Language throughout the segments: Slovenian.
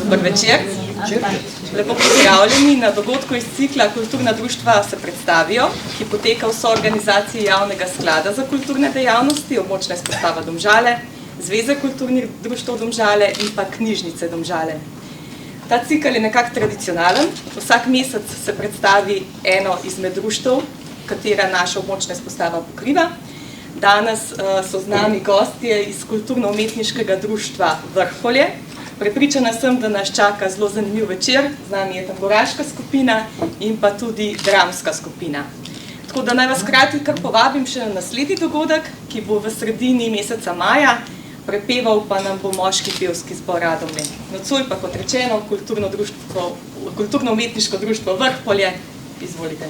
Dober večer. Lepo pozdravljeni na dogodku iz cikla Kulturna društva se predstavijo, ki poteka v soorganizaciji Javnega sklada za kulturne dejavnosti, območna izpostava Domžale, Zveze kulturnih društev Domžale in pa Knjižnice Domžale. Ta cikel je nekako tradicionalen. Vsak mesec se predstavi eno izmed društev, katera naša območna izpostava pokriva. Danes so z nami gostje iz Kulturno-umetniškega društva Vrhpolje. Prepričana sem, da nas čaka zelo zanimiv večer. Z nami je tamburaška skupina in pa tudi dramska skupina. Tako da naj vas hkrati kar povabim še na naslednji dogodek, ki bo v sredini meseca maja. Prepeval pa nam bo moški pevski zbor Radomlje. Nocoj pa, kot rečeno, Kulturno-umetniško društvo Vrhpolje. Izvolite.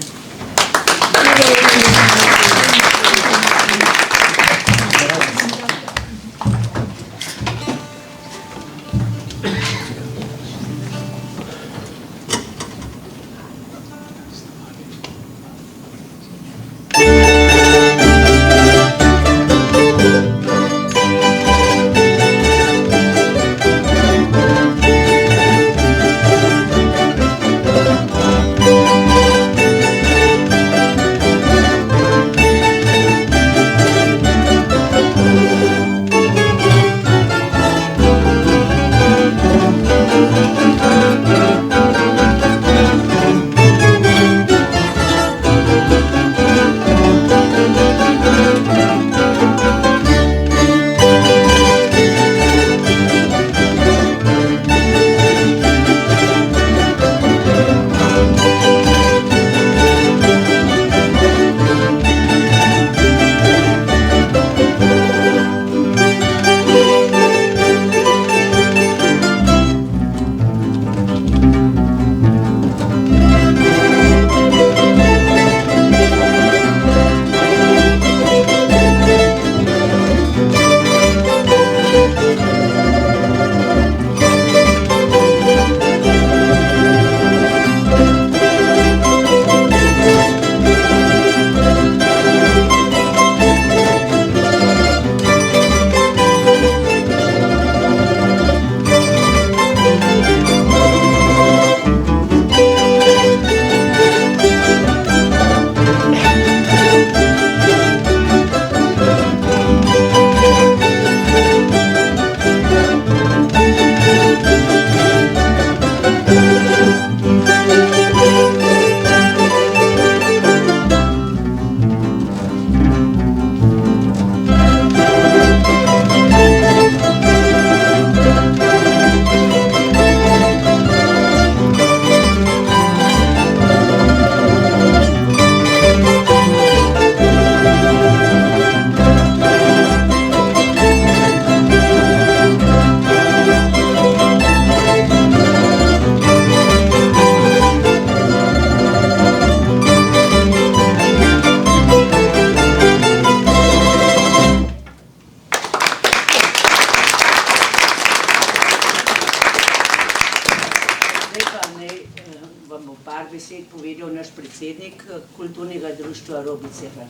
Kulturnega društva Robi Cerar.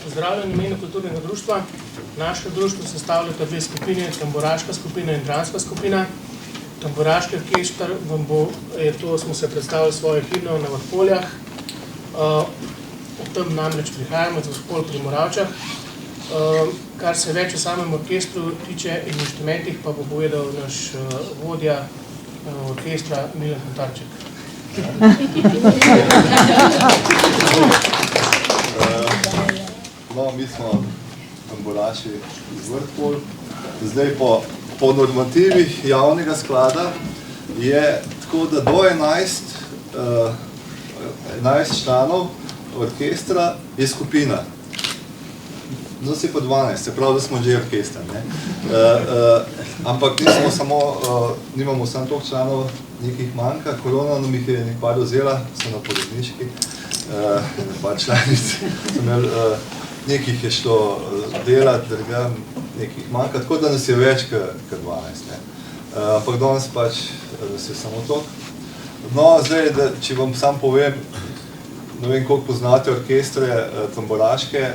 Pozdravljen v imenu Kulturnega društva. Naše društvo sestavljata dve skupine, tamburaška skupina in dramska skupina. Tamburaški orkester smo se predstavili svoje himno na Vrhpoljah. Ob tem namreč prihajamo z Vrhpolj pri Moravčah. Kar se več o samem orkestru tiče in inštrumentih, pa bo povedal naš vodja orkestra Milan Kontarček. No, mi smo tamburaši iz Vrhpolj. Zdaj po normativih javnega sklada je tako, da do 11 članov orkestra je skupina. No, si pa 12, se pravi, da smo že orkester. Ampak nimamo samo toliko članov, nekih manjka. Korona nam jih je nekaj dozela, so na porodniški, pa članici. Nekih je šlo delati, nekih manjka, tako da nas je več kot 12. Ne. Ampak danes pač nas je samo toliko. No, zdaj, če vam sam povem, ne vem, koliko poznate orkestre tamburaške,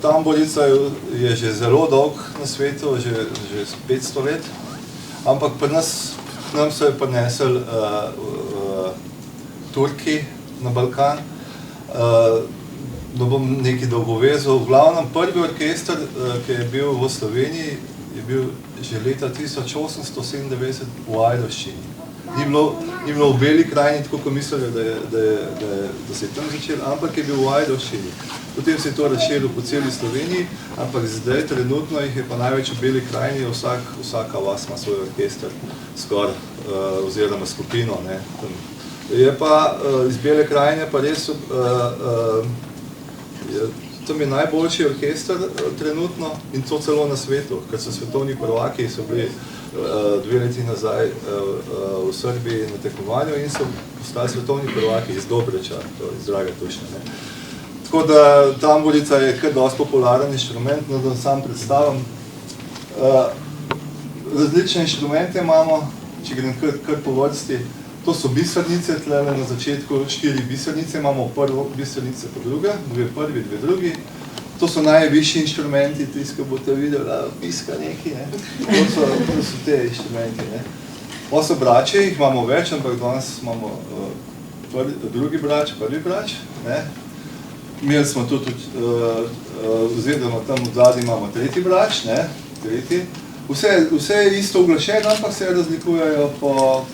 tamburica je že zelo dolg na svetu, že 500 let, ampak pri nas, k nam so jo prinesli Turki na Balkan. No bom nekaj dolgo vezal. V glavnem prvi orkester, ki je bil v Sloveniji, je bil že leta 1897 v Ajdovščini. Ni bilo v Beli krajini, tako kot mislijo, da se je tam začelo, ampak je bil v Ajdovščini. Potem se je to razširilo po celi Sloveniji, ampak zdaj trenutno jih je pa največ v Beli krajini, vsaka vas ima svoj orkester skoraj, oziroma skupino. Ne. Je pa iz Bele krajine pa res, tam je najboljši orkester trenutno in to celo na svetu, ker so svetovni prvaki, so bili 2 leti nazaj v Srbiji na tekmovanju in so postali svetovni prvaki iz Dobreča, iz Drage Tušne. Tako da tamburica je kar dosti popularen inštrument, no da sam predstavim. Različne inštrumente imamo, če grem kar po vrsti. To so bisernice, tlele na začetku 4 bisernice, imamo prvo bisernice pa druga, 2 prvi, 2 drugi. To so najvišji inštrumenti, tisti, ko boste videli, piska neki, ne. To so te inštrumenti, ne. Pa so brače, jih imamo več, ampak danes imamo drugi brač, prvi brač, ne. Imeli smo tudi, oziroma tam v zadnji imamo tretji brač, ne, tretji. Vse je isto uglašeno, ampak se razlikujejo po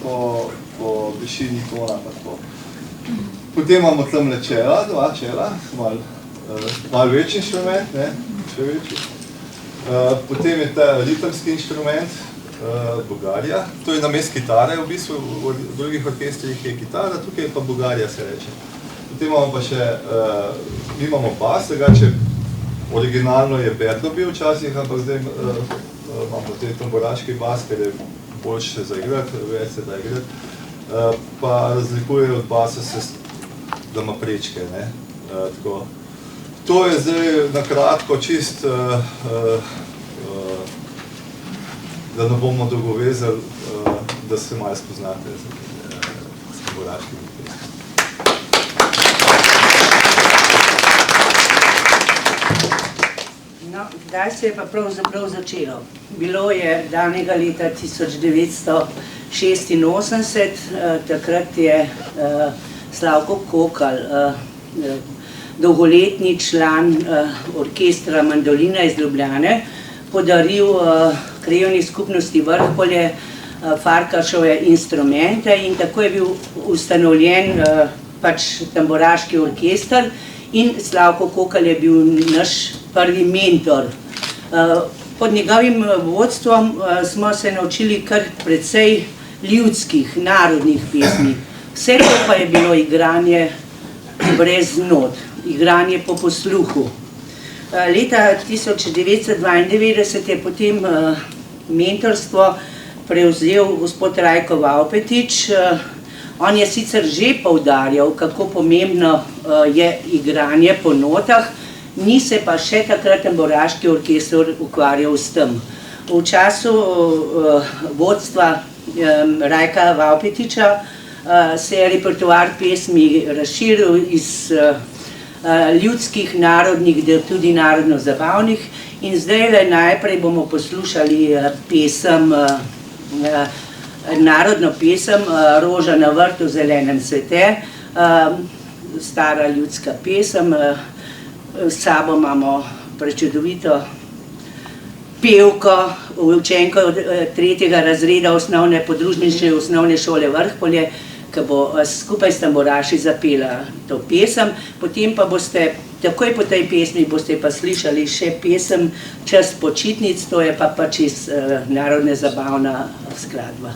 višini tona pa tako. Potem imamo tamle čela, 2 čela, malo večji inštrument, ne, še večji. Potem je ta ritemski inštrument, bogarija. To je namest kitare, v bistvu v drugih orkestrih je kitara, tukaj je pa bogarija, se reče. Potem imamo pa še, mi imamo bas, drugače originalno je Berdo bil včasih, ampak zdaj imamo te tamburaški bas, ker je boljše za igrati, več se da igrati. Pa razlikuje od basa, da ima prečke, ne, tako. To je zdaj na kratko čist, da ne bomo dolgo vezali, da se malo spoznate s tamburaškim orkestrom. No, kdaj se je pa pravzaprav začelo? Bilo je danega leta 1986, takrat je Slavko Kokal, dolgoletni član orkestra Mandolina iz Ljubljane, podaril krajevni skupnosti Vrhpolje Farkašove instrumente in tako je bil ustanovljen pač tamburaški orkester in Slavko Kokal je bil naš prvi mentor. Pod njegovim vodstvom smo se naučili kar precej ljudskih, narodnih pesmi. Vse to pa je bilo igranje brez not, igranje po posluhu. Leta 1992 je potem mentorstvo prevzel gospod Rajko Vavpetič. On je sicer že poudarjal, kako pomembno je igranje po notah, ni se pa še takrat tamburaški orkester ukvarjal s tem. V času vodstva Rajka Vavpetiča se je repertoar pesmi razširil iz ljudskih, narodnih, tudi narodno-zabavnih in zdaj najprej bomo poslušali pesem, narodno pesem Roža na vrtu zelenem cvete, stara ljudska pesem. S sabo imamo prečudovito pevko, učenko 3. razreda osnovne podružnične osnovne šole Vrhpolje, ki bo skupaj s tamburaši zapela to pesem. Potem pa boste, takoj po tej pesmi, boste pa slišali še pesem Čas počitnic, to je pa čisto narodne zabavna skladba.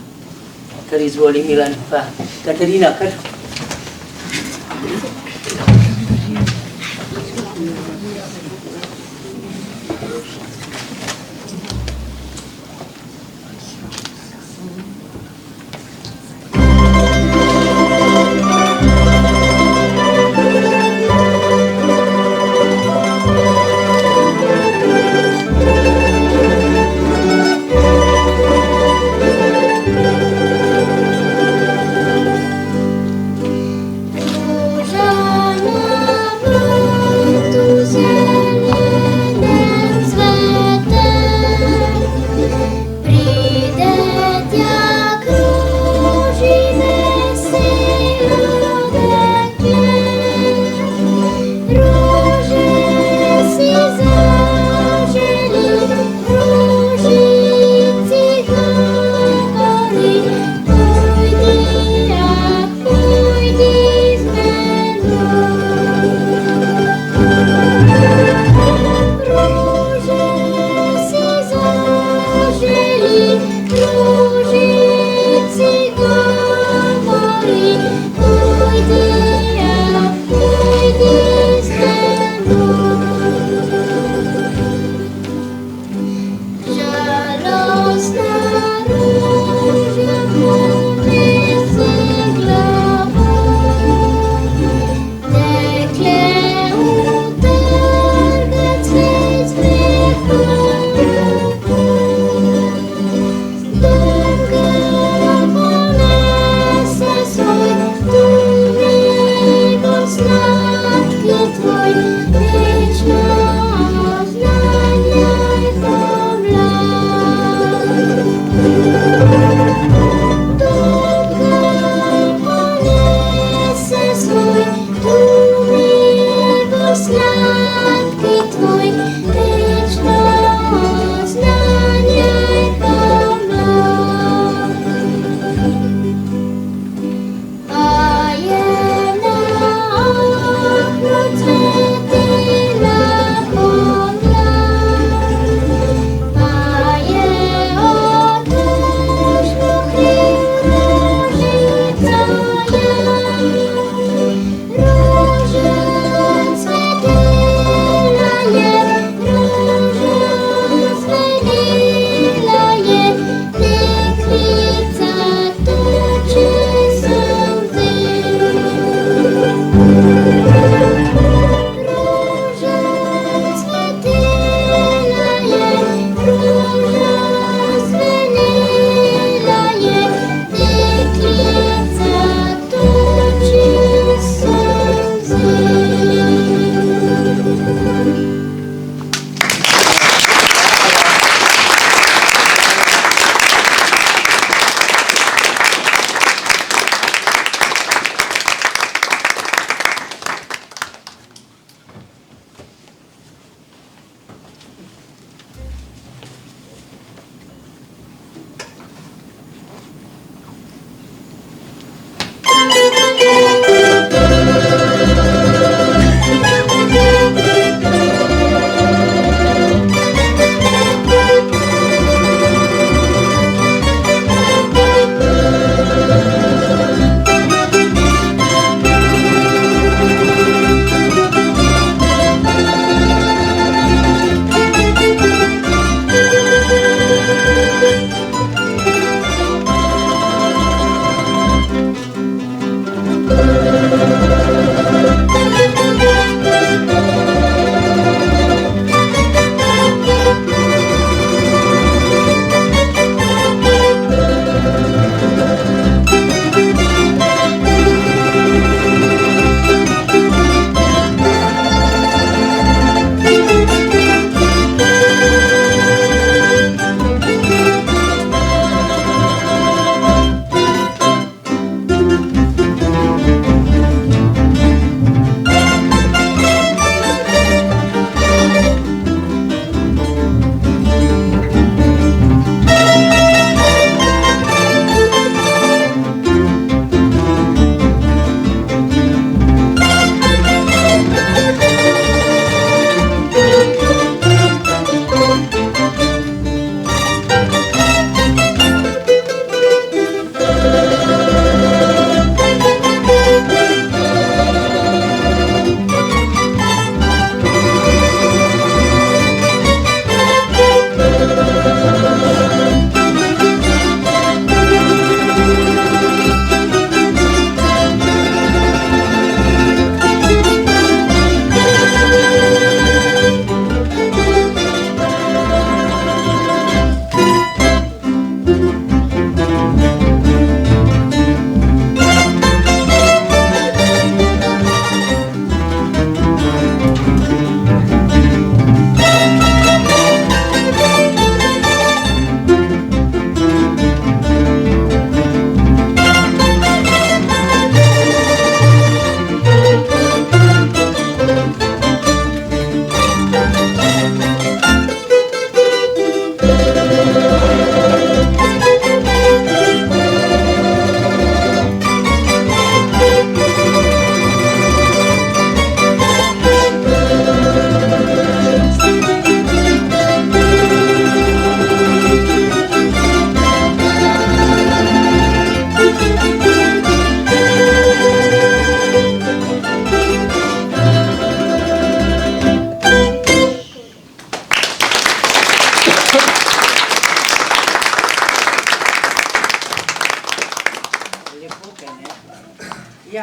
Kar izvoli Milan pa Katarina, kar.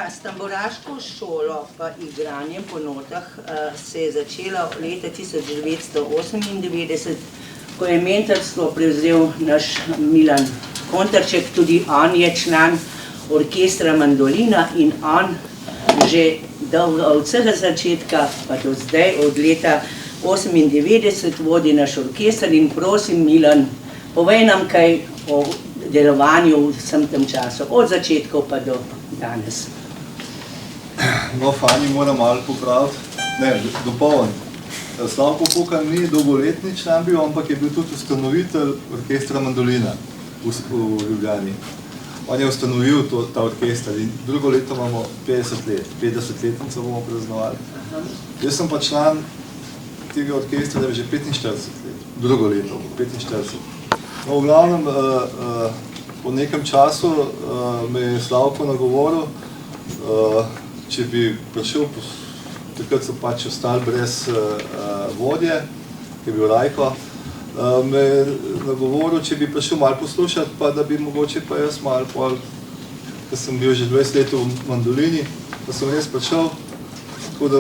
Ja, s tamburaško šolo pa igranjem po notah se je začela leta 1998, ko je mentorstvo prevzel naš Milan Kontarček, tudi on je član orkestra Mandolina in on že od vsega začetka pa do zdaj, od leta 1998 vodi naš orkester in prosim Milan, povej nam kaj o delovanju v vsem tem času, od začetkov pa do danes. No, Fani moram malo popraviti, ne, dopolniti. Slavko Pukan ni dolgoletni član bil, ampak je bil tudi ustanovitelj orkestra Mandolina v Ljubljani. On je ustanovil ta orkester in drugo leto imamo 50 let, 50-letnico bomo praznovali. Jaz sem pa član tega orkestra že 45 let, drugo leto, 45. No, v glavnem, po nekem času me je Slavko nagovoril, če bi prišel, takrat so pač ostali brez vodje, ki je bil Rajko, me je nagovoril, če bi prišel malo poslušati, pa da bi mogoče pa jaz malo pol, ker sem bil že 20 let v Mandolini, pa sem res prišel, tako da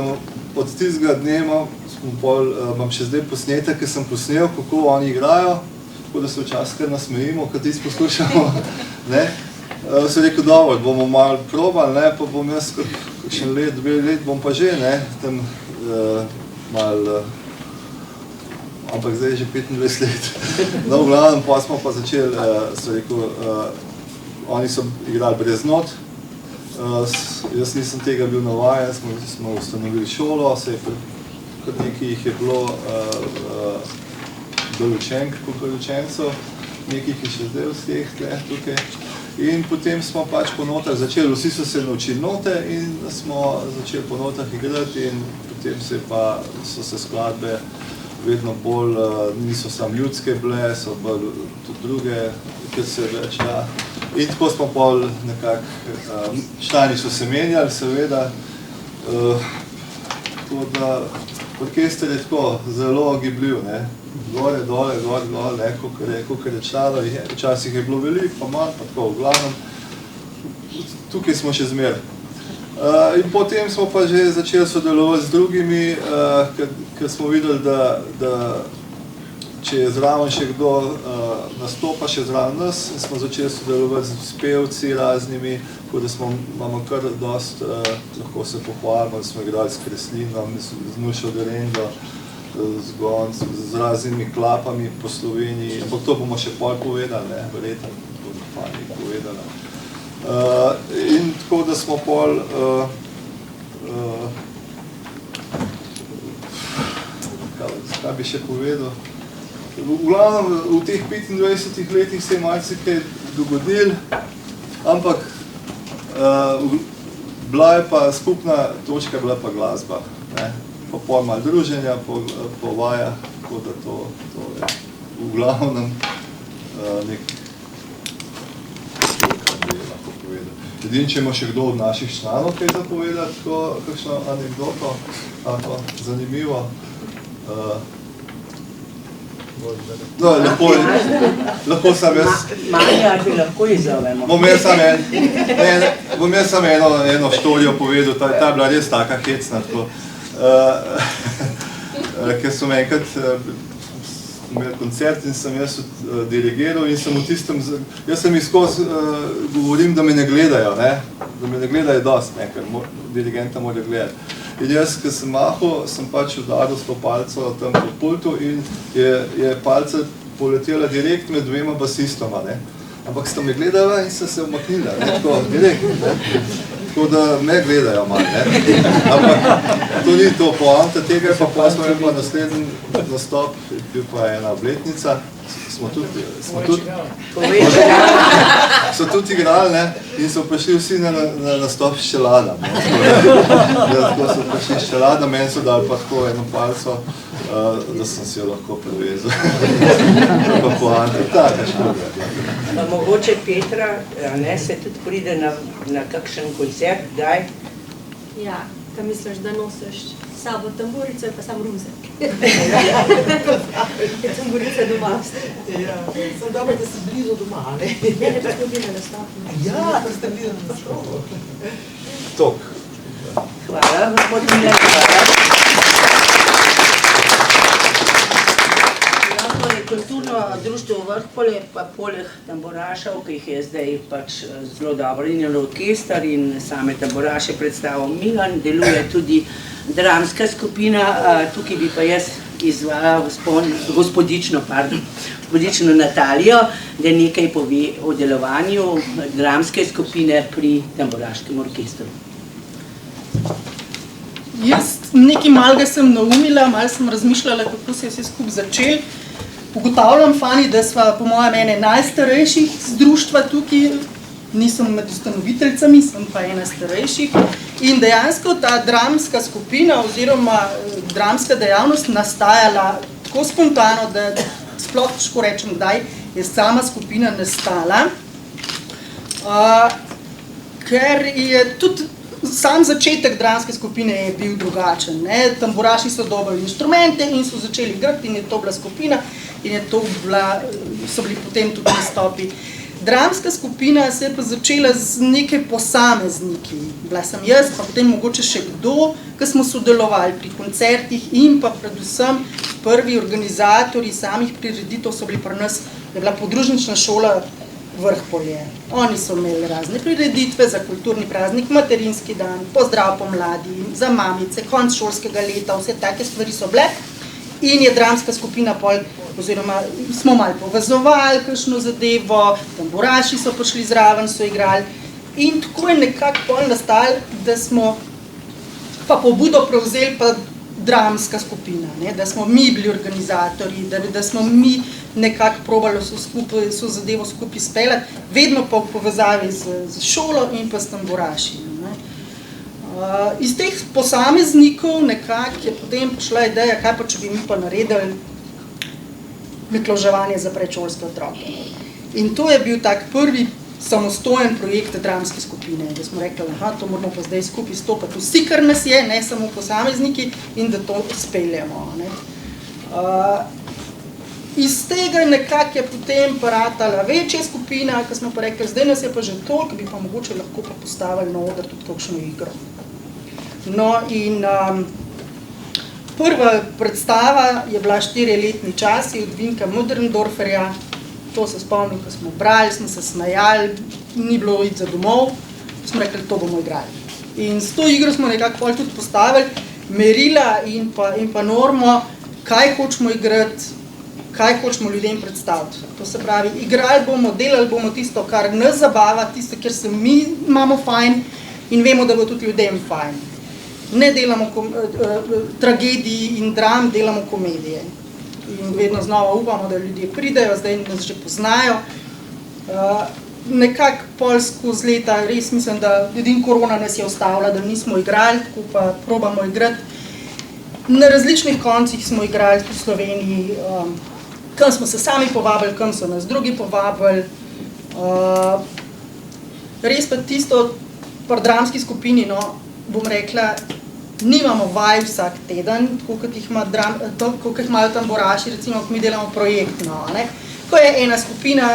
od tistega dne imam še zdaj posnetek, ki sem posnel, kako oni igrajo, tako da se včasih kar nasmejimo, kad tisti poslušamo, ne. Sem rekel, dobro, bomo malo probali, ne, pa bom jaz kakšen let, 2 let bom pa že, ne, tam malo, ampak zdaj je že 25 let. No, v glavnem, pa smo pa začeli, sem rekel, oni so igrali brez not, jaz nisem tega bil navajen, smo ustanovili šolo, kar nekaj jih je bilo bolj učenk, kot učencev, nekaj jih je še zdaj vseh tukaj. In potem smo pač po notah začeli, vsi so se naučili note in smo začeli po notah igrati in potem so se skladbe vedno bolj, niso samo ljudske bile, so bolj tudi druge, ker se več da. In tako smo pol nekako, člani so se menjali seveda, tako da orkester je tako zelo gibljiv, ne. Gore, dole, gor, dole, kolikor je članov, včasih je bilo veliko, pa manj, pa tako v glavnem. Tukaj smo še zmeraj. In potem smo pa že začeli sodelovati z drugimi, ker smo videli, da če je zraven še kdo nastopa še zraven nas, smo začeli sodelovati z pevci raznimi, tako da imamo kar dost, lahko se pohvalimo, da smo igrali s Kreslinom, z Nušo Derendo, z raznimi klapami po Sloveniji, ampak to bomo še pol povedali, ne, verjetno bomo Fani povedali. In tako da smo pol, kaj bi še povedal, v glavnem v teh 25 letih se je marsikaj dogodilo, ampak bila je pa skupna točka, bila pa glasba, ne. Pa pol malo druženja, po vajah, tako da to je v glavnem nek kaj bi lahko povedal. Edin, če ima še kdo od naših članov kaj zapovedati, kakšno anekdoto, tako zanimivo. No, lahko sam jaz... Manja, ali bi lahko izzovemo? Bom jaz samo eno štorijo povedal, ta je bila res taka hecna, tako. Ker sem enkrat imel koncert in sem jaz dirigiral in sem v tistem, jaz sem izkoz govorim, da me ne gledajo, ne, da me ne gledajo dost, ne, ker dirigenta mora gledati. In jaz, ko sem mahal, sem pač udaril s to palco tam po pultu in je palca poletela direkt med 2 basistoma, ne. Ampak sta me gledala in sta se umaknila, ne, tako direkt, ne. Tako da me gledajo malo, ne. Ampak to ni to poanta tega, pa smo imeli pa naslednji nastop, bil pa ena obletnica, so tudi igrali, ne, in so prišli vsi na nastop s čeladom. Tako so prišli s čeladom, meni so dali pa tako eno palco, da sem si jo lahko prevezal. Pa poanta, taka škoda. Mogoče Petra, ne, se tudi pride na kakšen koncert, kdaj? Ja, kaj misliš, da nosiš sabo tamburico in pa sam ruzek. Je tamburica doma. Ja, sem dobro, da si blizu doma, ne? Ne, pa smo bili na nastopu. Ja, pa ste bili na nastopu. Tok. Hvala, gospod Milan, hvala. Kulturno društvo Vrhpolje, pa poleg tamburašev, ki jih je zdaj pač zelo dobro in orkester in same tamburaše predstavil Milan, deluje tudi dramska skupina, tukaj bi pa jaz izvala gospodično Natalijo, da nekaj pove o delovanju dramske skupine pri tamburaškem orkestru. Jaz nekaj malega sem naumila, malo sem razmišljala, kako se je vse skupaj začel. Ugotavljam, Fani, da sva po mojem ene najstarejših z društva tukaj, nisem med ustanoviteljicami, sem pa ena starejših. In dejansko ta dramska skupina oziroma dramska dejavnost nastajala tako spontano, da sploh težko rečem, kdaj je sama skupina nastala. Ker je tudi sam začetek dramske skupine je bil drugačen. Tamburaši so dobili inštrumente in so začeli igrati in je to bila skupina in je to so bili potem tudi nastopi. Dramska skupina se je pa začela z nekaj posamezniki. Bila sem jaz, pa potem mogoče še kdo, ki smo sodelovali pri koncertih in pa predvsem prvi organizatorji samih prireditev so bili pri nas, je bila podružnična šola Vrhpolje. Oni so imeli razne prireditve za kulturni praznik, materinski dan, pozdrav pomladi, za mamice, konc šolskega leta, vse take stvari so bile. In je dramska skupina oziroma smo malo povezovali kakšno zadevo, tamburaši so prišli zraven, so igrali. In tako je nekako pol nastalo, da smo pa pobudo prevzeli pa dramska skupina, da smo mi bili organizatorji, da smo mi nekako probali so zadevo skupaj speljati, vedno pa v povezavi z šolo in pa s tamburaši. Iz teh posameznikov nekako je potem prišla ideja, kaj pa če bi mi pa naredili mikloževanje za predšolske otroke. In to je bil tak prvi samostojen projekt dramske skupine, da smo rekli, to moramo pa zdaj skupaj stopati vsi, kar nas je, ne samo posamezniki, in da to speljamo. Iz tega nekako je potem paratala večja skupina, ko smo pa rekli, zdaj nas je pa že toliko, bi pa mogoče lahko pa postavili na oder tudi kakšno igro. No in prva predstava je bila 4-letni časi od Vinka Möderndorferja. To se spomnim, ko smo brali, smo se smejali, ni bilo iti za domov, smo rekli, to bomo igrali. In s to igro smo nekako tudi postavili merila in pa normo, kaj hočemo igrati, kaj hočemo ljudem predstaviti. To se pravi, igrali bomo, delali bomo tisto, kar nas zabava, tisto, kjer se mi imamo fajn in vemo, da bo tudi ljudem fajn. Ne delamo tragedij in dram, delamo komedije. In vedno znova upamo, da ljudje pridejo, zdaj nas že poznajo. Nekako pol skozi leta, res mislim, da edin korona nas je ustavila, da nismo igrali, tako pa probamo igrati. Na različnih koncih smo igrali v Sloveniji, kam smo se sami povabili, kam so nas drugi povabili. Res pa tisto, pri dramski skupini, bom rekla, nimamo vaj vsak teden, tako kot jih imajo tamburaši, recimo, ko mi delamo projektno. Ko je ena skupina,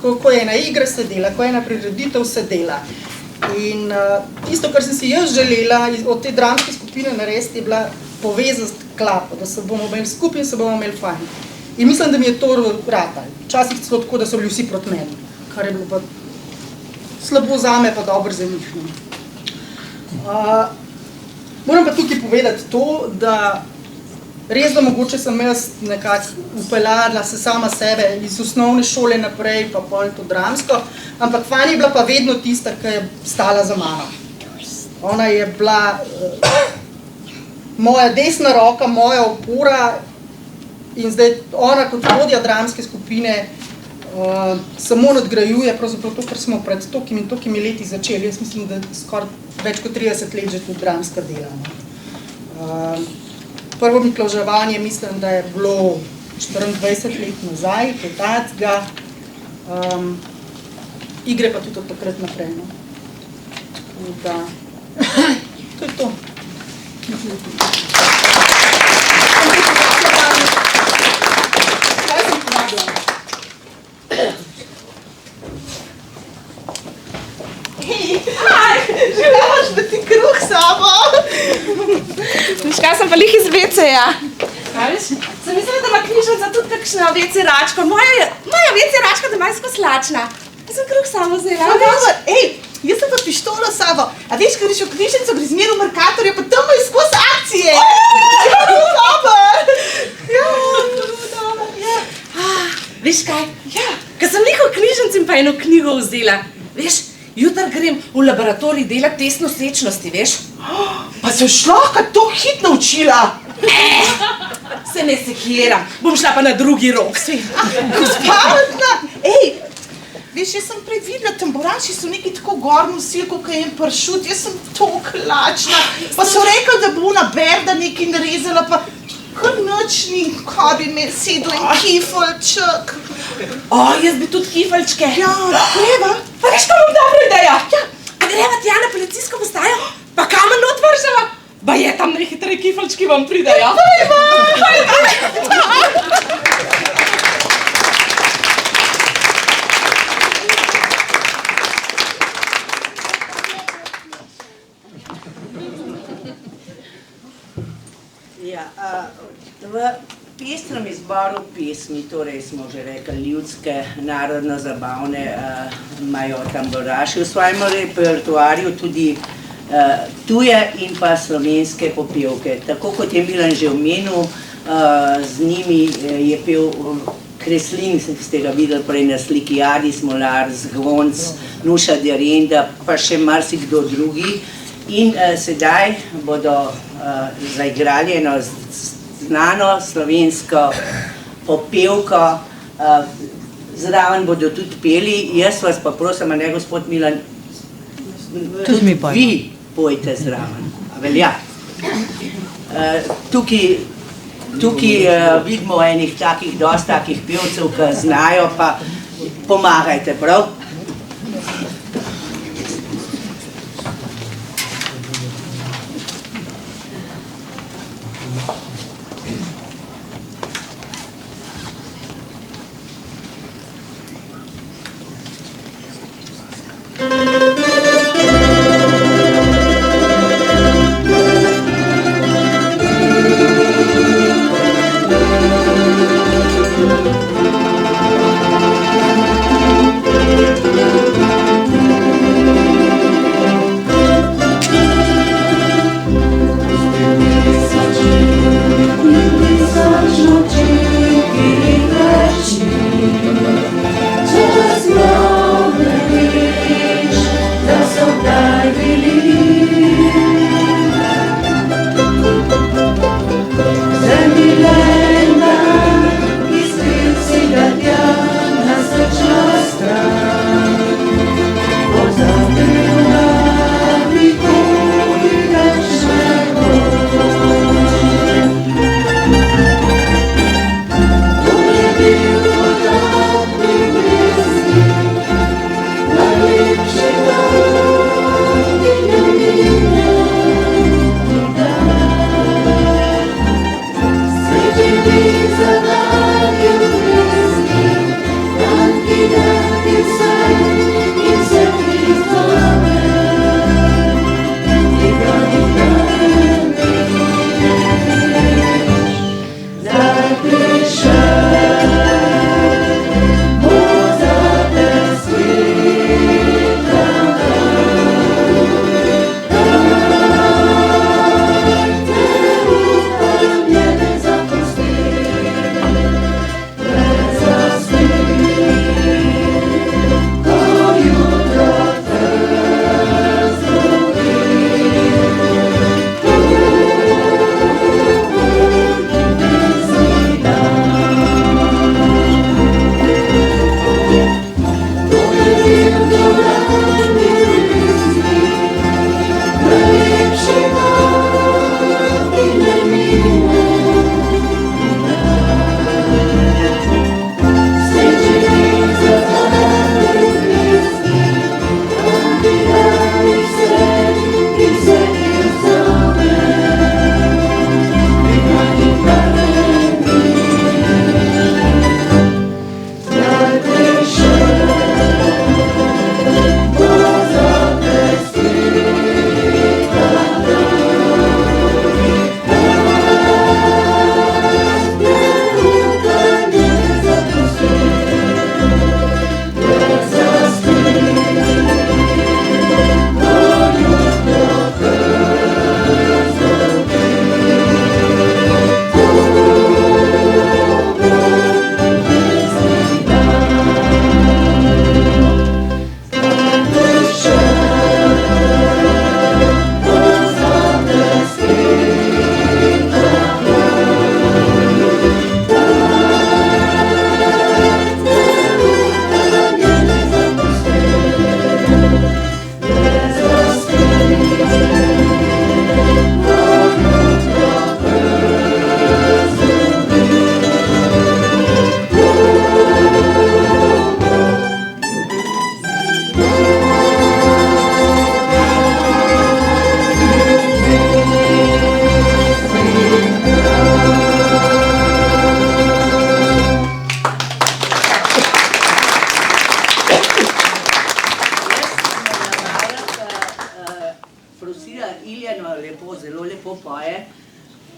ko je ena igra, se dela, ko je ena prireditev, se dela. In tisto, kar sem si jaz želela od te dramske skupine narediti, je bila povezanost klapo, da se bomo imeli skupaj in se bomo imeli fajn. In mislim, da mi je to ratalo. Včasih celo tako, da so bili vsi proti meni, kar je bilo pa slabo zame, pa dobro za njih. Moram pa tukaj povedati to, da res da mogoče sem jaz nekako upeljala se sama sebe iz osnovne šole naprej, pa pol to dramsko, ampak Fani je bila pa vedno tista, ki je stala za mano. Ona je bila moja desna roka, moja opora in zdaj ona kot vodja dramske skupine samo nadgrajuje pravzaprav to, kar smo pred tokimi leti začeli. Jaz mislim, da skoraj več kot 30 let že tudi dramska delamo. Prvo mikloževanje mislim, da je bilo 24 let nazaj, kaj tacga. Igre pa tudi od takrat naprej. To je to. Kaj sem povabila? Hi! Živaš, Veš kaj, sem pa lih iz WC-ja. Sem mislila, da ima knjižnica tudi kakšno WC račko. Moja WC račka doma je skozi lačna. Jaz sem kruh samo vzela. Ej, jaz sem pa pištolo sabo. A veš, ko greš v knjižnico, greš zmer v Mercatorju, pa tam je skozi akcije. Veš kaj? Ko sem lih v knjižnici in pa eno knjigo vzela. Veš, jutri grem v laboratorij delati test nosečnosti, veš? Pa se boš lahko to hitro naučila. Se ne sekiram, bom šla pa na drugi rok. Pametna. Ej, veš, jaz sem prej videla, tamburaši so neki tako gor nosili, kot je en pršut, jaz sem toliko lačna. Pa so rekli, da bo ona Berda nekaj narezala, pa kar nič ni, kaj bi me sedel en kifelček. Jaz bi tudi kifelčke. Ja, treba. Pa veš, kaj bom dobra ideja? Pa greva tja na policijsko postajo, pa kamen not vržava. Pa je tam najhitreje kifelčki vam pridejo. Ja, v pestrem izboru pesmi, torej smo že rekli ljudske, narodno-zabavne, imajo tamburaši v svojem repertoarju tudi tuje in pa slovenske popevke. Tako kot je Milan že omenil, z njimi je pel Kreslin, ste ga videli prej na sliki, Adi Smolar, Zgonc, Nuša Derenda, pa še marsikdo drugi. In sedaj bodo zaigrali eno znano slovensko popevko, zraven bodo tudi peli. Jaz vas pa prosim, a ne gospod Milan, tudi vi pojte zraven, a velja. Tukaj vidimo enih takih, dosti takih pevcev, ki znajo, pa pomagajte, prav?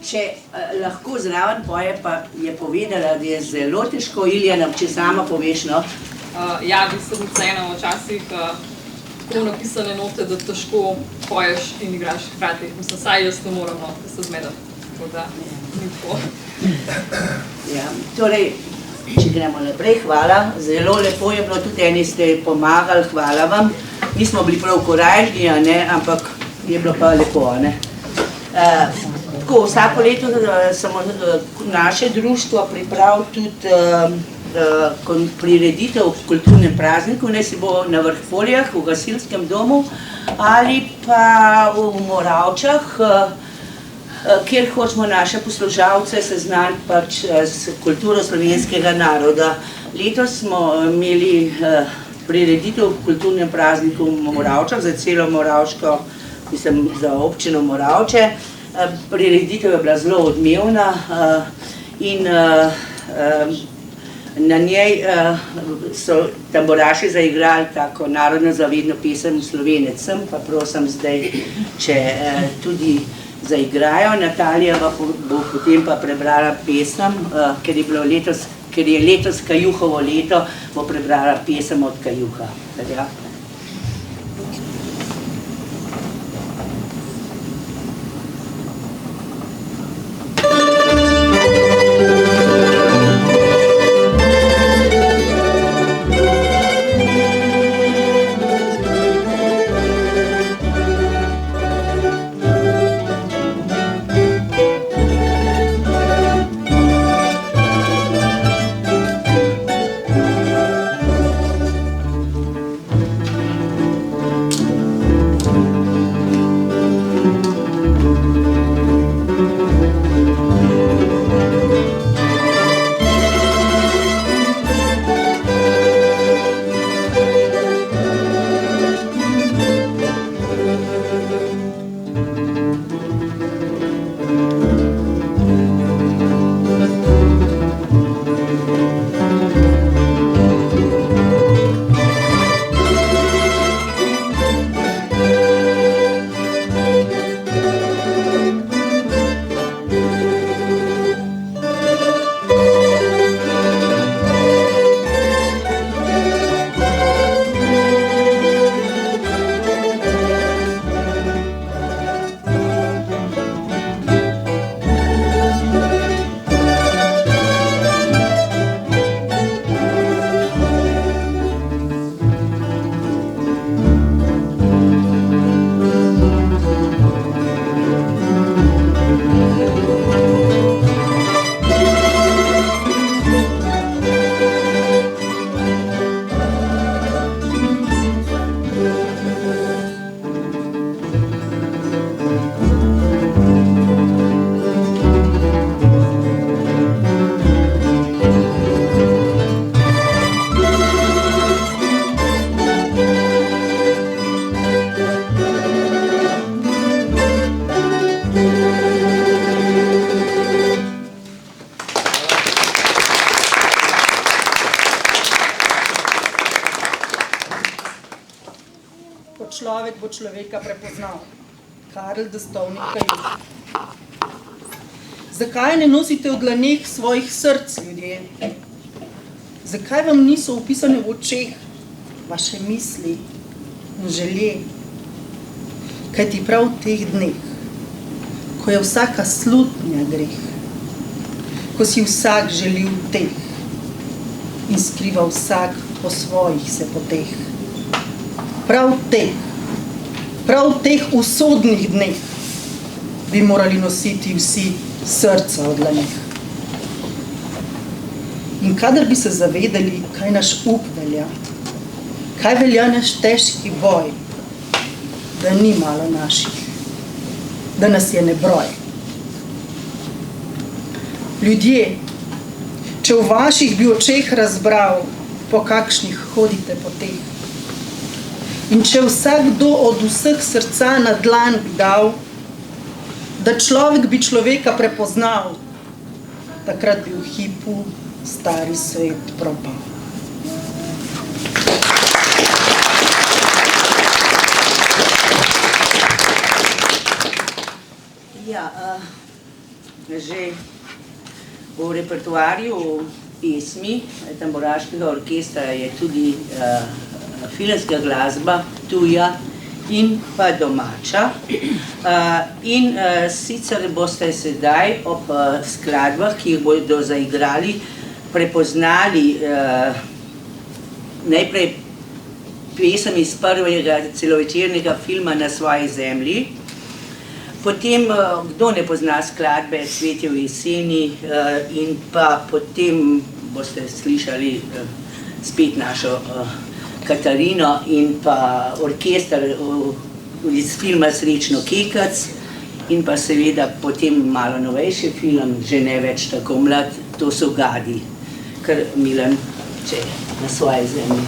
Če lahko zraven poje, pa je povedala, da je zelo težko. Iljana, če sama poveš, no? Ja, v bistvu vseeno včasih tako napisane note, da težko poješ in igraš hkrati. Mislim, saj jaz ne moram, no, da se zmedam. Tako da, ni tako. Ja, torej, če gremo naprej, hvala. Zelo lepo je bilo, tudi eni ste pomagali, hvala vam. Mi smo bili prav korajžni, ampak je bilo pa lepo, ne? Tako, vsako leto samo naše društvo pripravi tudi prireditev v kulturnem prazniku, ne si bo na Vrhpoljah, v gasilskem domu ali pa v Moravčah, kjer hočemo naše poslušalce seznaniti pač s kulturo slovenskega naroda. Letos smo imeli prireditev v kulturnem prazniku v Moravčah za celo Moravško, mislim, za občino Moravče. Prireditev je bila zelo odmevna in na njej so tamburaši zaigrali tako narodno zavedno pesem Slovenec sem, pa prosim zdaj, če tudi zaigrajo. Natalija bo potem pa prebrala pesem, ker je letos Kajuhovo leto, bo prebrala pesem od Kajuha. Človek bo človeka prepoznal. Karel Destovnik Kajuh. Zakaj ne nosite v dlaneh svojih src, ljudje? Zakaj vam niso opisane v očeh vaše misli in želje? Kajti prav v teh dneh, ko je vsaka slutnja greh, ko si vsak želi uteh in skriva vsak po svojih se poteh, prav v teh usodnih dneh bi morali nositi vsi srca v dlaneh. In kadar bi se zavedali, kaj naš up velja, kaj velja naš težki boj, da ni malo naših, da nas je nebroj. Ljudje, če v vaših bi očeh razbral, po kakšnih hodite poteh, in če vsakdo od vseh srca na dlan bi dal, da človek bi človeka prepoznal, takrat bi v hipu stari svet propal. Ja, že v repertoarju pesmi tamburaškega orkestra je tudi filmska glasba, tuja in pa domača. In sicer boste sedaj ob skladbah, ki jih bodo zaigrali, prepoznali najprej pesem iz prvega celovečernega filma Na svoji zemlji, potem kdo ne pozna skladbe Cvetje v jeseni in pa potem boste slišali spet našo Katarino in pa orkester iz filma Srečno Kekac in pa seveda potem malo novejši film, že ne več tako mlad, to so Gadi, kar Milan, če Na svoji zemlji.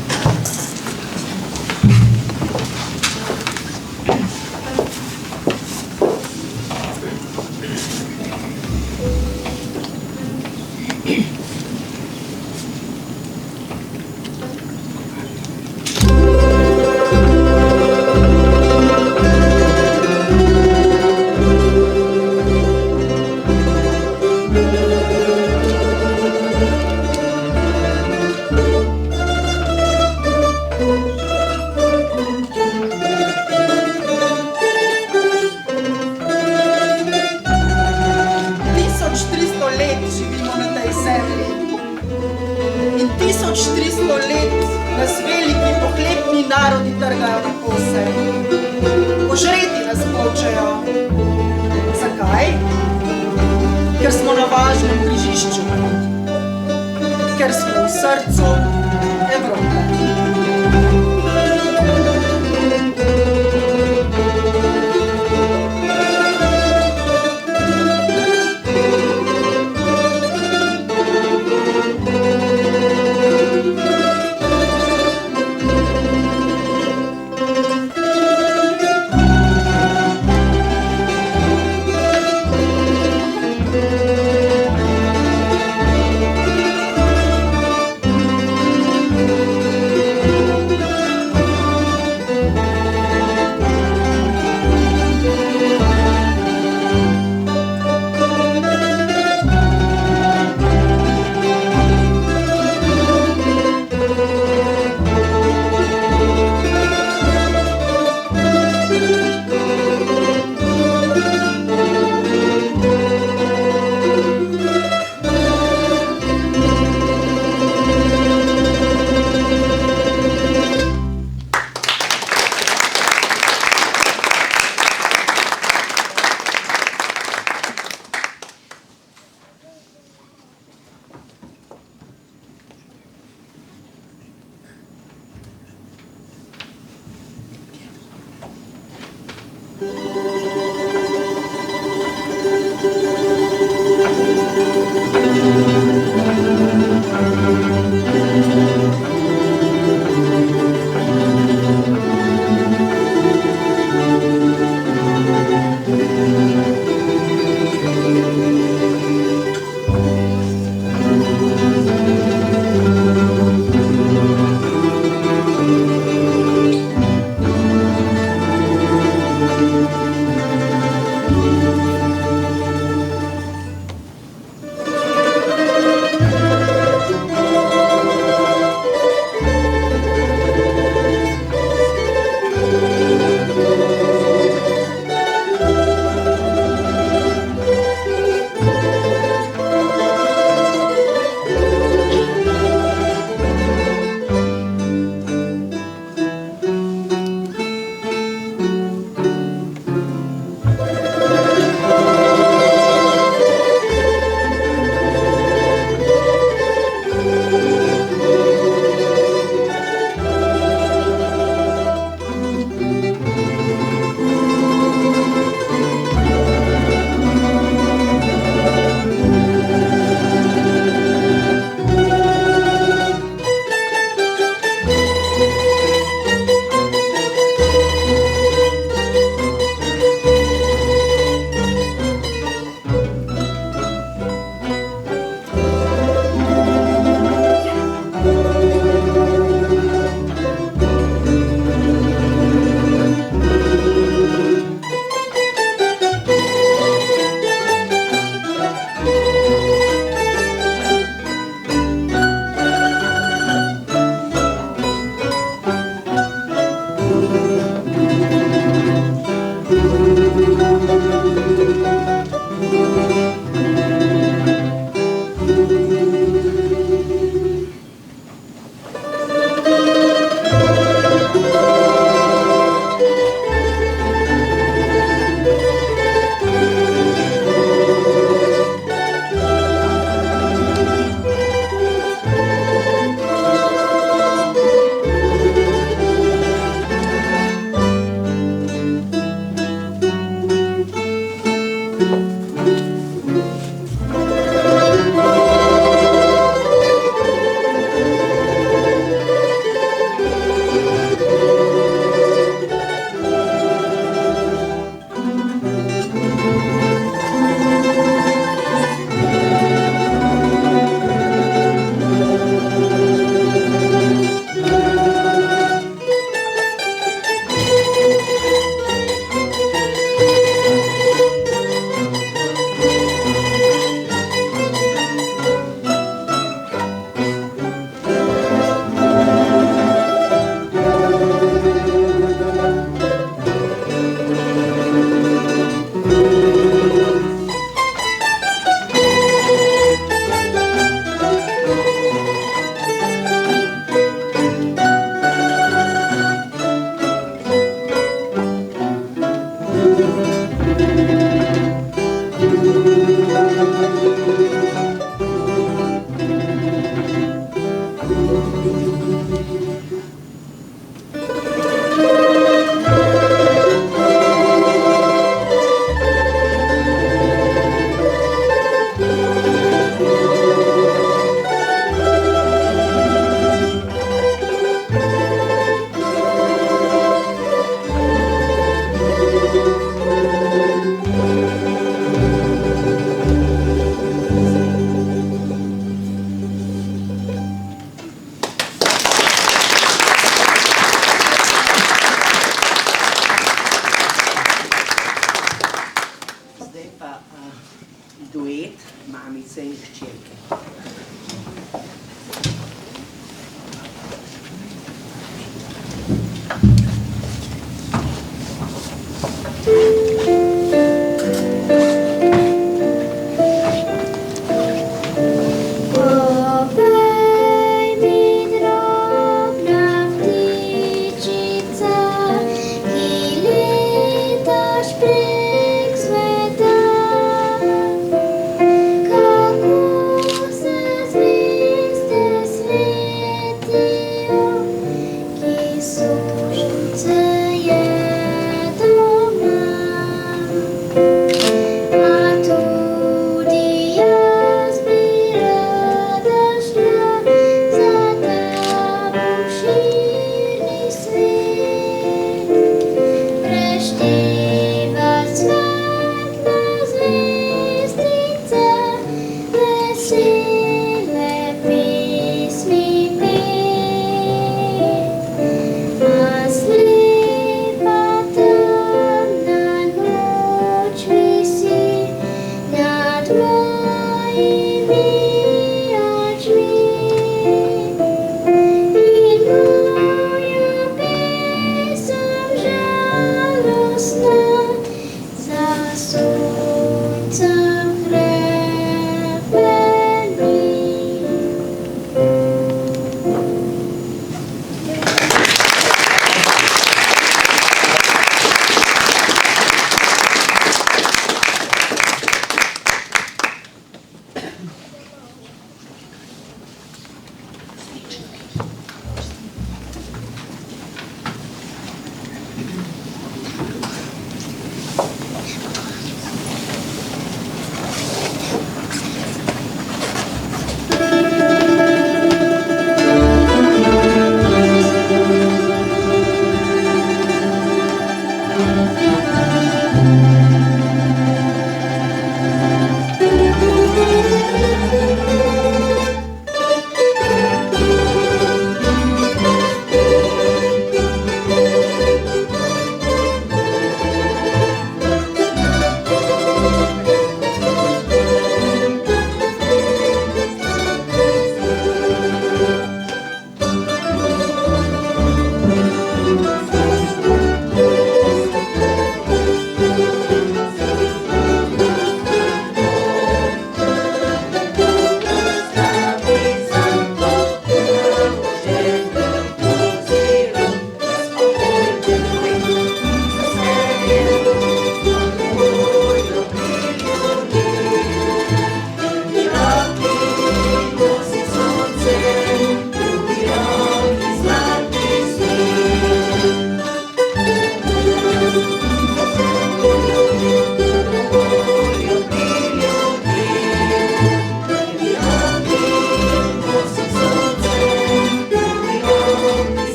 mamice in hčerke.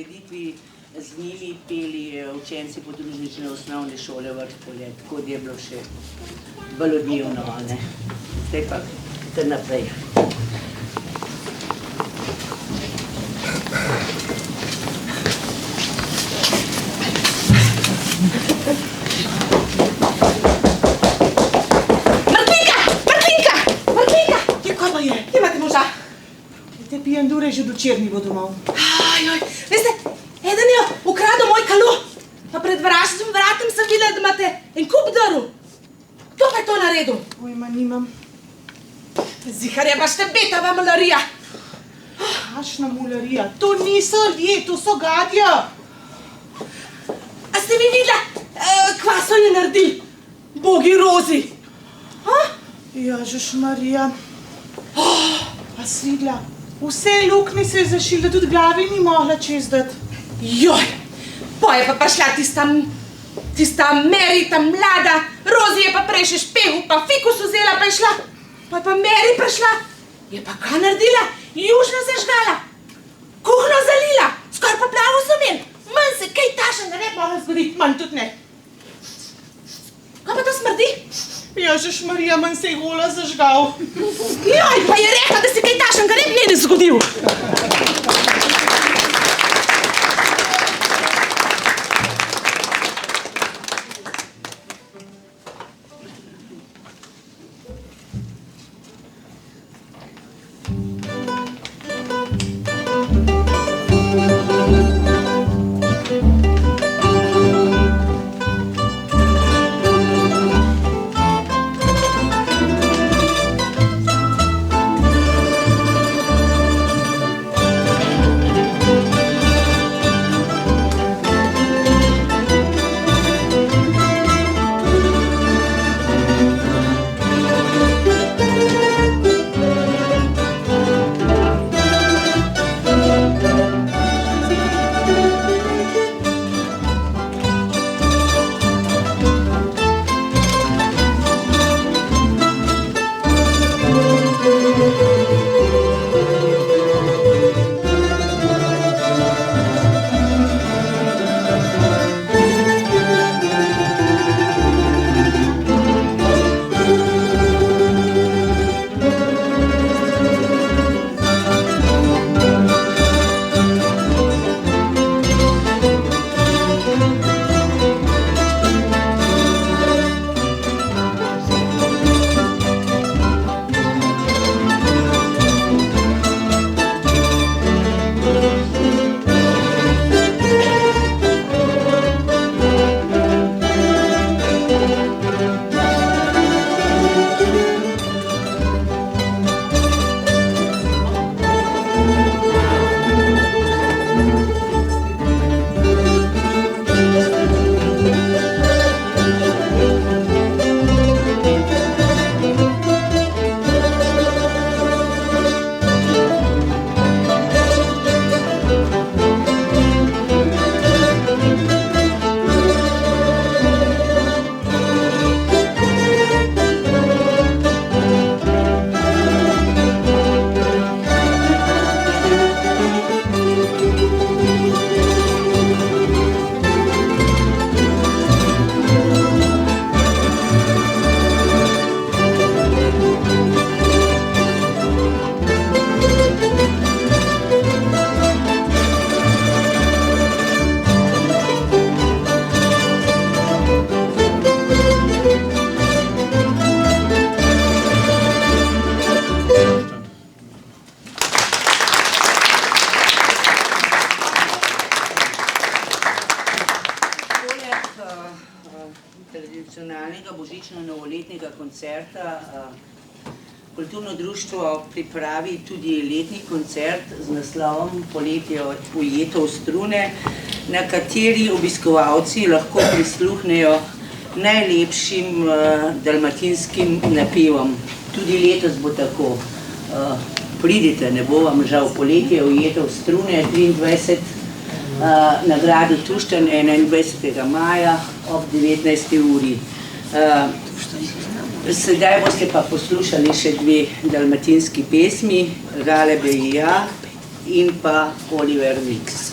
prireditvi z njimi peli učenci podružnične osnovne šole Vrhpolje, tako da je bilo še bolj odmevno, ne. Zdaj pa kar naprej. Andure že dočer ni bo domov. Ajoj, veste, eden je ukradel moj kalo, pa pred vražnim vratem sem videla, da imate en kup drv. Kdo pa je to naredil? Pojma nimam. Zihar je pa štebetava malarija. Kakšna mularija? To niso ljudje, to so gadja. A ste vi videla, kva so je naredili? Bogi rozi. Ježiš Marija. A si videla? Vse luknje se je zašil, da tudi glave ni mogla čez dati. Joj, pa je pa šla tista Mary, ta mlada, Rozi je pa prej še špehu, pa fikus vzela, pa je šla. Pa je pa Mary prišla, je pa kaj naredila? Južno zažgala, kuhno zalila, skoraj pa plavo so imeli. Manj se kaj tašnega ne bi mogla zgoditi, manj tudi ne. Kaj pa to smrdi? Ježiš Marija, manj se je gola zažgal. Joj, pa je rekla, da se kaj tašnega ne bi meni zgodil. tradicionalnega božično-novoletnega koncerta kulturno društvo pripravi tudi letni koncert z naslovom Poletje ujeto v strune, na kateri obiskovalci lahko prisluhnejo najlepšim dalmatinskim napevom. Tudi letos bo tako. Pridite, ne bo vam žal, Poletje ujeto v strune, 23. nagradi Tuštanj 21. maja ob 19. uri. Sedaj boste pa poslušali še dve dalmatinski pesmi, Galebe i ja in pa Oliver Mix.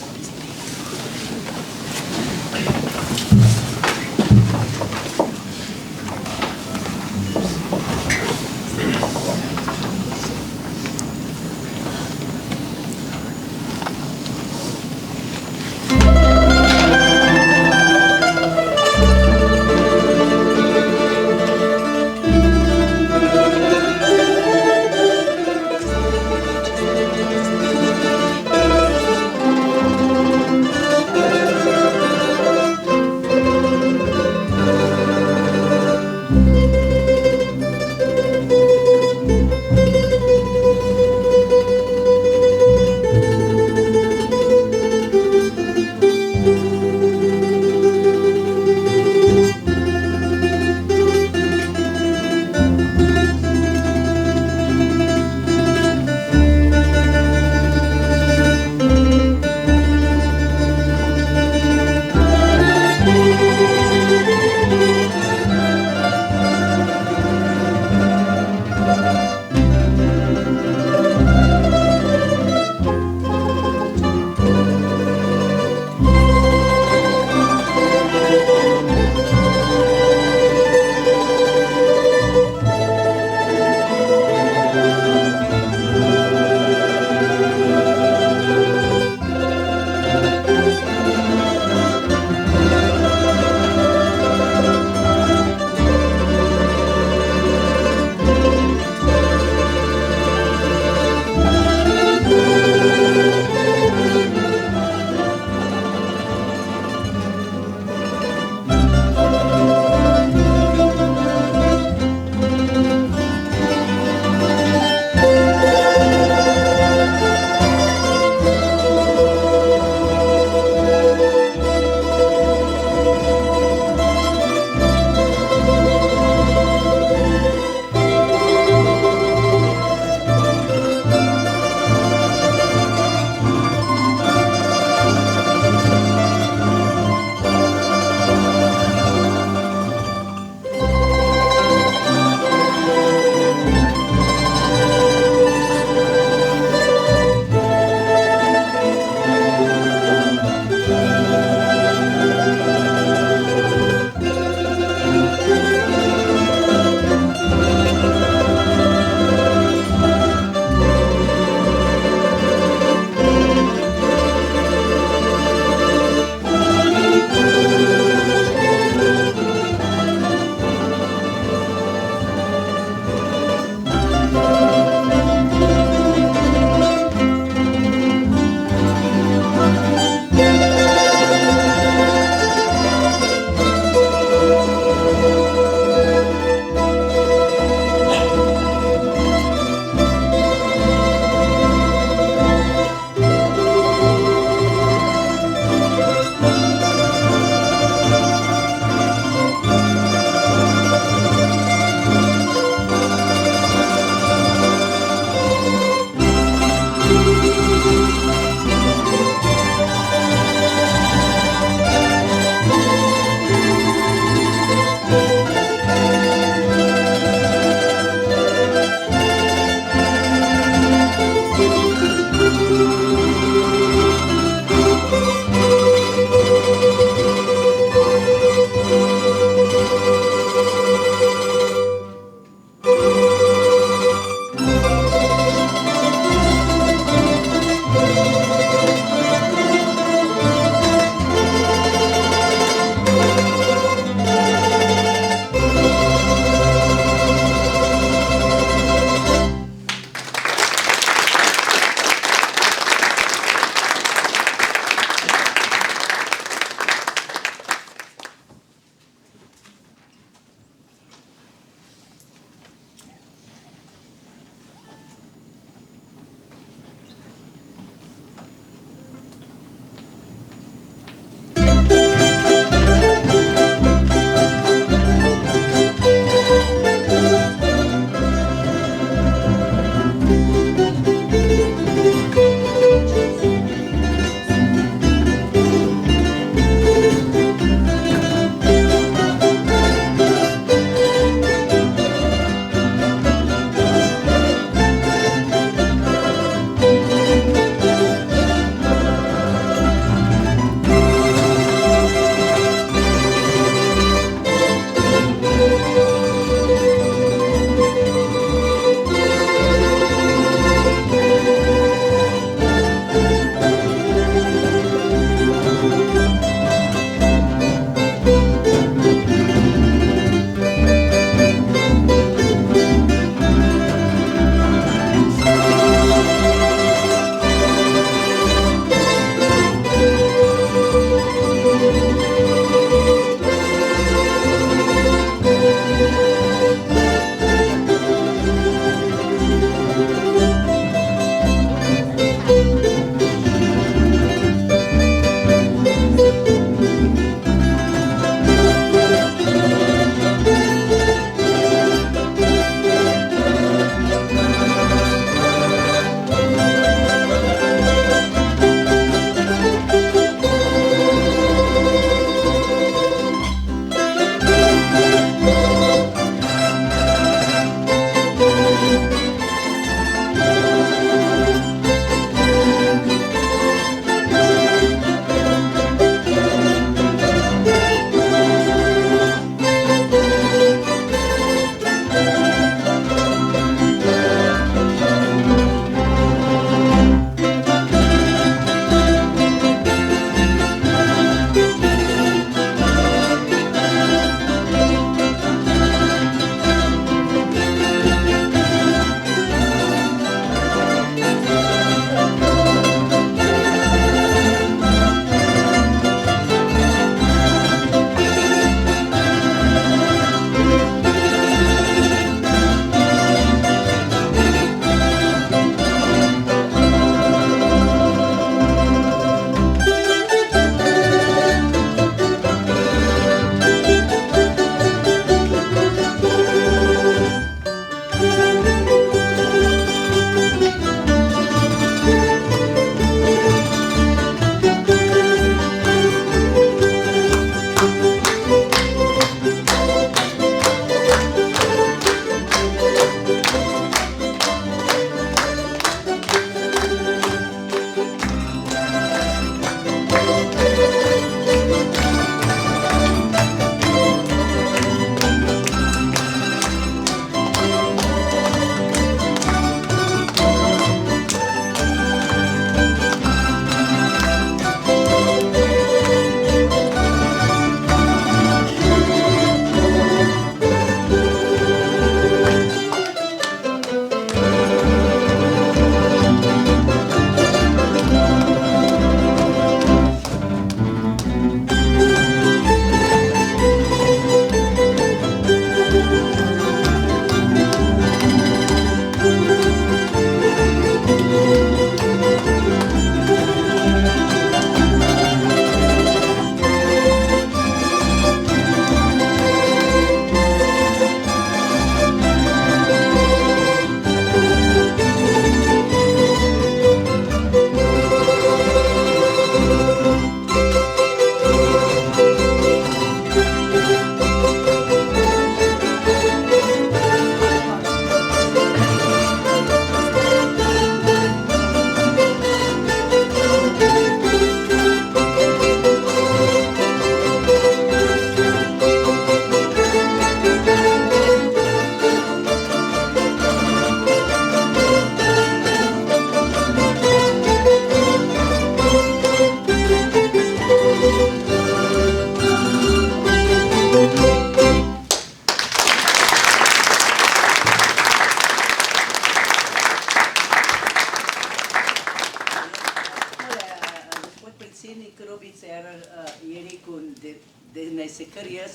naj se kar jaz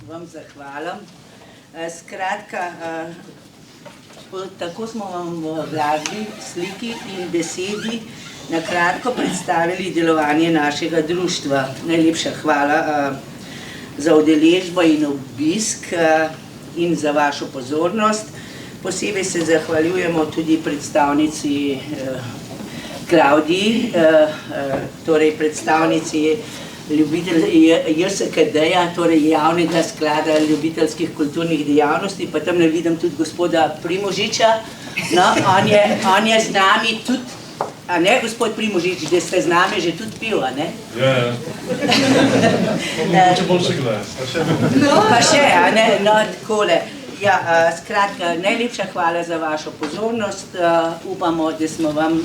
vam zahvalim. Skratka, tako smo vam v glasbi, sliki in besedi na kratko predstavili delovanje našega društva. Najlepša hvala za udeležbo in obisk in za vašo pozornost. Posebej se zahvaljujemo tudi predstavnici Klavdiji, torej predstavnici JSKD-ja, torej Javnega sklada ljubiteljskih kulturnih dejavnosti, pa tam ne vidim tudi gospoda Primožiča. No, on je z nami tudi, a ne, gospod Primožič, da ste z nami že tudi pil, a ne? Ja. Mogoče boljši glas. Pa še, a ne, no, takole. Ja, skratka, najlepša hvala za vašo pozornost. Upamo, da smo vam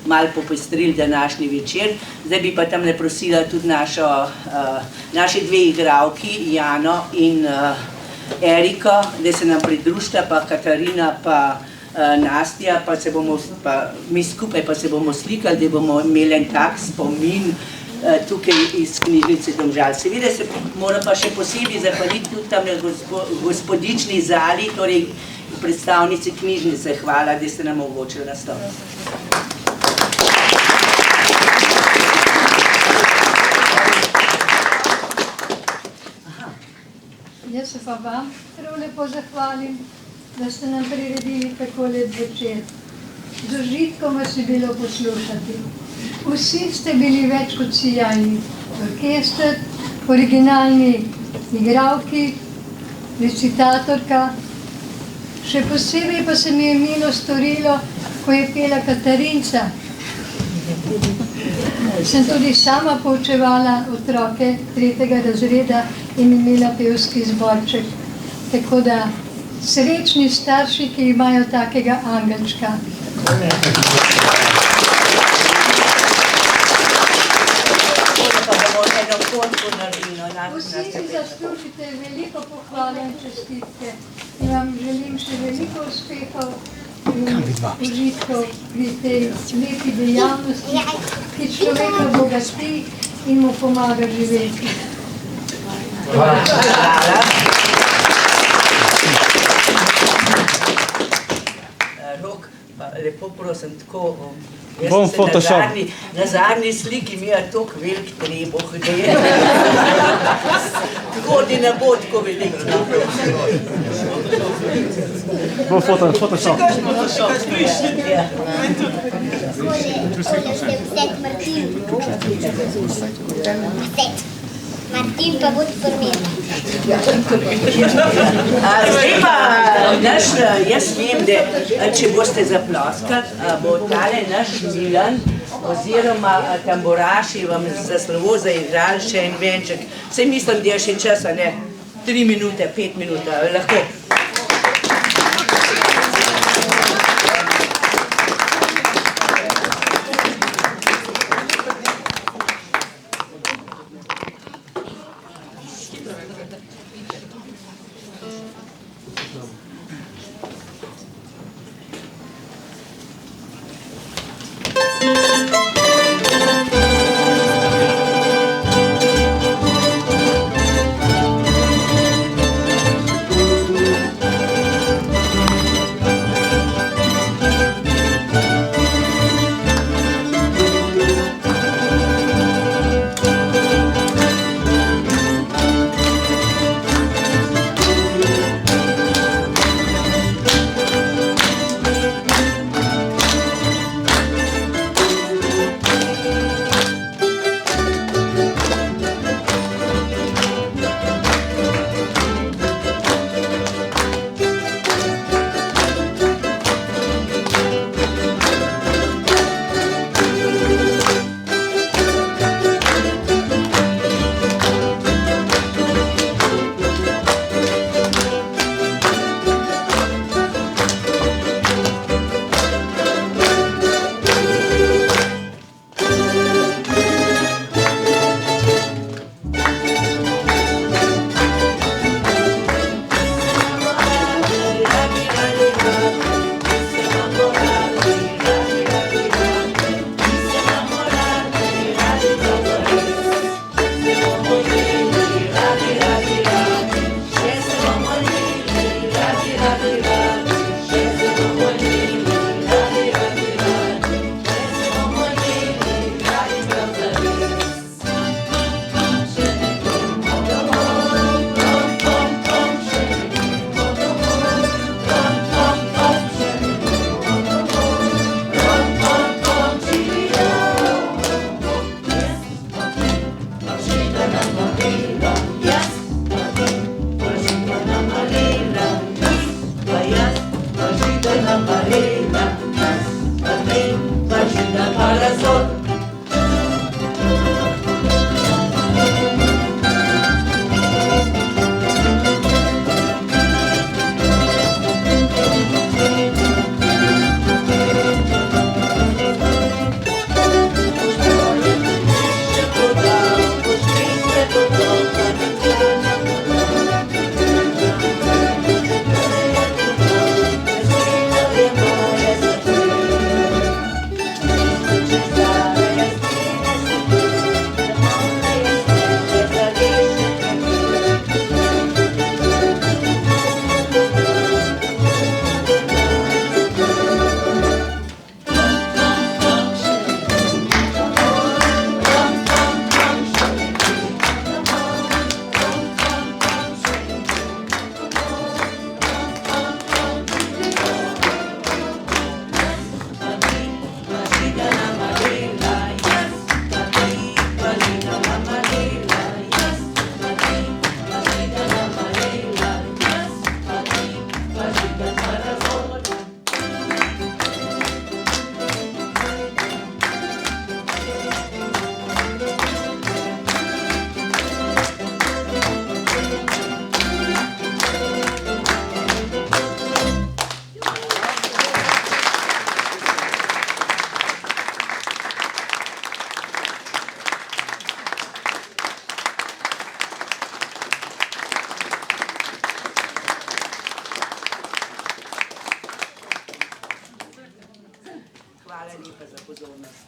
malo popestrili današnji večer. Zdaj bi pa tamle prosila tudi naši dve igralki, Jano in Eriko, da se nam pridružita, pa Katarina, pa Nastja, pa mi skupaj pa se bomo slikali, da bomo imeli en tak spomin tukaj iz knjižnice Domžal. Seveda se moram pa še posebej zahvaliti tudi tam na gospodični zali, torej predstavnici knjižnice. Hvala, da ste nam omogočili nastop. Jaz se pa vam prav lepo zahvalim, da ste nam priredili tako lep večer. Z užitkom vas je bilo poslušati. Vsi ste bili več kot sijajni. Orkester, originalni igralki, recitatorka. Še posebej pa se mi je milo storilo, ko je pela Katarinca. Sem tudi sama poučevala otroke 3. razreda in imela pevski zborček. Tako da srečni starši, ki imajo takega angelčka. Vsi si zaslužite veliko pohvale in čestitke in vam želim še veliko uspehov in užitkov pri tej lepi dejavnosti, ki človeka bogati in mu pomaga živeti. Hvala. Rok, pa lepo prosim, tako, bom Photoshop. Na zadnji sliki mi je toliko velik trebuh, da je tako, da ne bo tako velik. Bom Photoshop. Martin pa bo formiran. Zdaj pa, jaz vem, da če boste zaploskali, bo tale naš Milan oziroma tamburaši vam za slovo zaigrali še en venček. Saj mislim, da je še časa, ne? 3 minute, 5 minut, lahko. la marina, aquí vagina parasol. Hvala lepa za pozornost.